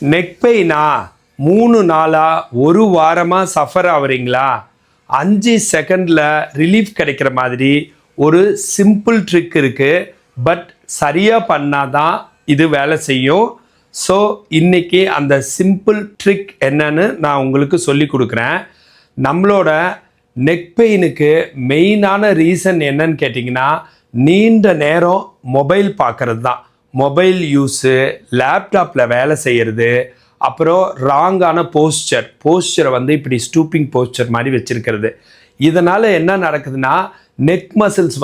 Neck பெயினா 3 நாளா 1 வாரமா suffer ஆகுறீங்களா? 5 செகண்டில் ரிலீஃப் கிடைக்கிற மாதிரி ஒரு சிம்பிள் ட்ரிக் இருக்குது. பட் சரியாக பண்ணாதான் இது வேலை செய்யும். ஸோ இன்றைக்கி அந்த சிம்பிள் ட்ரிக் என்னன்னு நான் உங்களுக்கு சொல்லி கொடுக்குறேன். நம்மளோட நெக் பெயினுக்கு மெயினான ரீசன் என்னன்னு கேட்டிங்கன்னா, நீண்ட நேரம் மொபைல் பார்க்குறது தான். மொபைல் யூஸு, லேப்டாப்பில் வேலை செய்கிறது, அப்புறம் ராங்கான போஸ்டரை இப்படி ஸ்டூப்பிங் போஸ்டர் மாதிரி வச்சுருக்கிறது. இதனால் என்ன நடக்குதுன்னா, நெக் மசில்ஸ்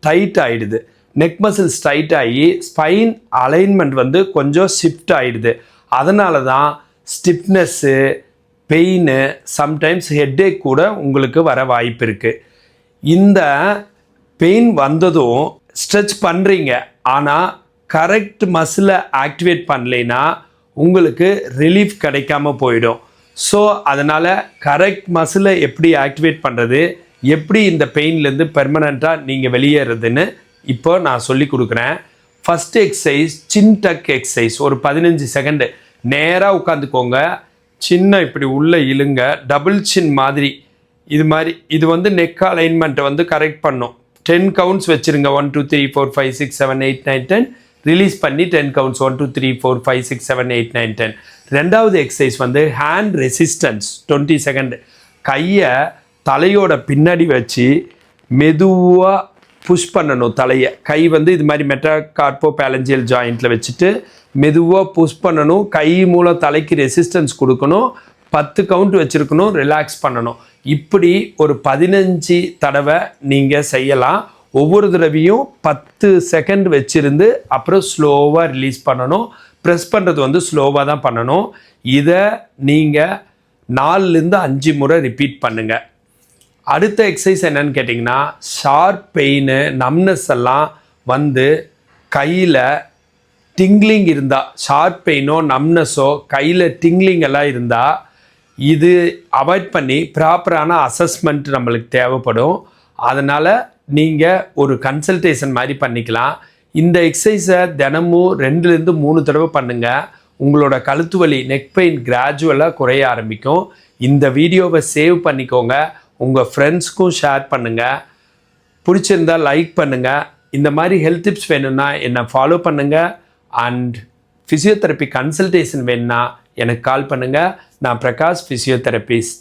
டைட் ஆகிடுது. நெக் மசில்ஸ் டைட் ஆகி ஸ்பைன் அலைன்மெண்ட் கொஞ்சம் ஷிஃப்ட் ஆகிடுது. அதனால தான் ஸ்டிஃப்னஸ்ஸு, பெயின், சம்டைம்ஸ் ஹெட்டேக் கூட உங்களுக்கு வர வாய்ப்பு இருக்குது. இந்த பெயின் வந்ததும் ஸ்ட்ரெச் பண்ணுறீங்க, ஆனால் கரெக்ட் மசிலை ஆக்டிவேட் பண்ணலைன்னா உங்களுக்கு ரிலீஃப் கிடைக்காம போயிடும். ஸோ அதனால் கரெக்ட் மசிலை எப்படி ஆக்டிவேட் பண்ணுறது, எப்படி இந்த பெயின்லேருந்து பெர்மனண்ட்டாக நீங்கள் வெளியேறதுன்னு இப்போ நான் சொல்லி கொடுக்குறேன். ஃபஸ்ட் எக்ஸசைஸ் சின் டக் எக்ஸசைஸ். ஒரு 15 செகண்டு நேராக உட்காந்துக்கோங்க. சின்ன இப்படி உள்ளே இழுங்க, டபுள் சின் மாதிரி. இது நெக் அலைன்மெண்ட்டை கரெக்ட் பண்ணும். 10 கவுண்ட்ஸ் வச்சுருங்க. 1 2 3 4 5 6 7 8 9 10. ரிலீஸ் பண்ணி 10 கவுண்ட்ஸ். 1 2 3 4 5 6 7 8 9 10. ரெண்டாவது எக்ஸசைஸ் ஹேண்ட் ரெசிஸ்டன்ஸ் 20 செகண்ட். கையை தலையோட பின்னாடி வச்சு மெதுவாக புஷ் பண்ணணும். தலையை கை இது மாதிரி மெட்டாகார்போ பேலஞ்சியல் ஜாயிண்டில் வச்சுட்டு மெதுவாக புஷ் பண்ணணும். கை மூலம் தலைக்கு ரெசிஸ்டன்ஸ் கொடுக்கணும். 10 கவுண்ட் வச்சுருக்கணும். ரிலாக்ஸ் பண்ணணும். இப்படி ஒரு 15 தடவை நீங்கள் செய்யலாம். ஒவ்வொரு தடவையும் 10 செகண்ட் வச்சுருந்து அப்புறம் ஸ்லோவாக ரிலீஸ் பண்ணணும். ப்ரெஸ் பண்ணுறது ஸ்லோவாக தான் பண்ணணும். இதை நீங்கள் 4லேருந்து 5 முறை ரிப்பீட் பண்ணுங்கள். அடுத்த எக்ஸசைஸ் என்னன்னு கேட்டிங்கன்னா, ஷார்ப் பெயின், நம்னஸ் எல்லாம் கையில் டிங்லிங் இருந்தால், ஷார்ப் பெயினோ நம்னஸோ கையில் டிங்லிங் எல்லாம் இருந்தால், இது அவாய்ட் பண்ணி ப்ராப்பரான அசஸ்மெண்ட் நம்மளுக்கு தேவைப்படும். அதனால் நீங்கள் ஒரு கன்சல்டேஷன் மாதிரி பண்ணிக்கலாம். இந்த எக்ஸசைஸை தினமும் 2லேருந்து 3 தடவை பண்ணுங்கள். உங்களோட கழுத்து வலி, நெக் பெயின் கிராஜுவலாக குறைய ஆரம்பிக்கும். இந்த வீடியோவை சேவ் பண்ணிக்கோங்க. உங்கள் ஃப்ரெண்ட்ஸ்க்கும் ஷேர் பண்ணுங்கள். பிடிச்சிருந்தால் லைக் பண்ணுங்கள். இந்த மாதிரி ஹெல்த் டிப்ஸ் வேணும்னா என்னை ஃபாலோ பண்ணுங்கள். அண்ட் ஃபிசியோதெரப்பி கன்சல்டேஷன் வேணும்னா எனக்கு கால் பண்ணுங்கள். நான் பிரகாஷ், ஃபிசியோதெரபிஸ்ட்.